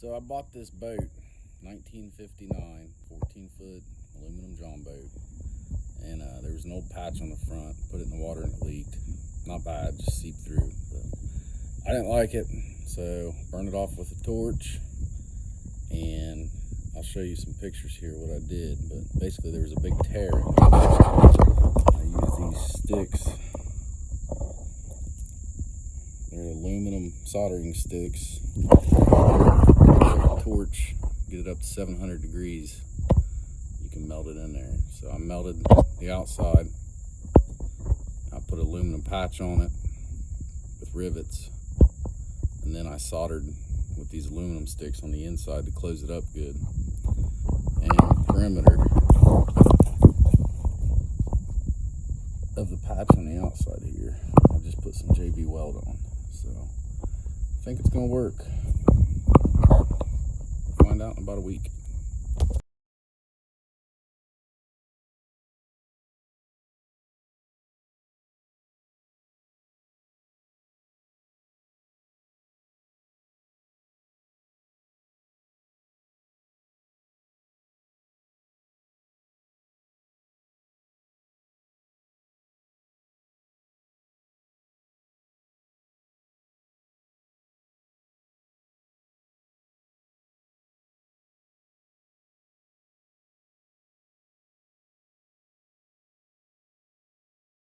So I bought this boat, 1959, 14-foot aluminum john boat, and there was an old patch on the front. Put it in the water and it leaked. Not bad, just seeped through. But I didn't like it, so burned it off with a torch, and I'll show you some pictures here what I did. But basically there was a big tear in it. I used these sticks. They're aluminum soldering sticks. Torch, get it up to 700 degrees. You can melt it in there. So I melted the outside. I put an aluminum patch on it with rivets, and then I soldered with these aluminum sticks on the inside to close it up good. And the perimeter of the patch on the outside here, I just put some JB Weld on. So I think it's gonna work. Find out in about a week.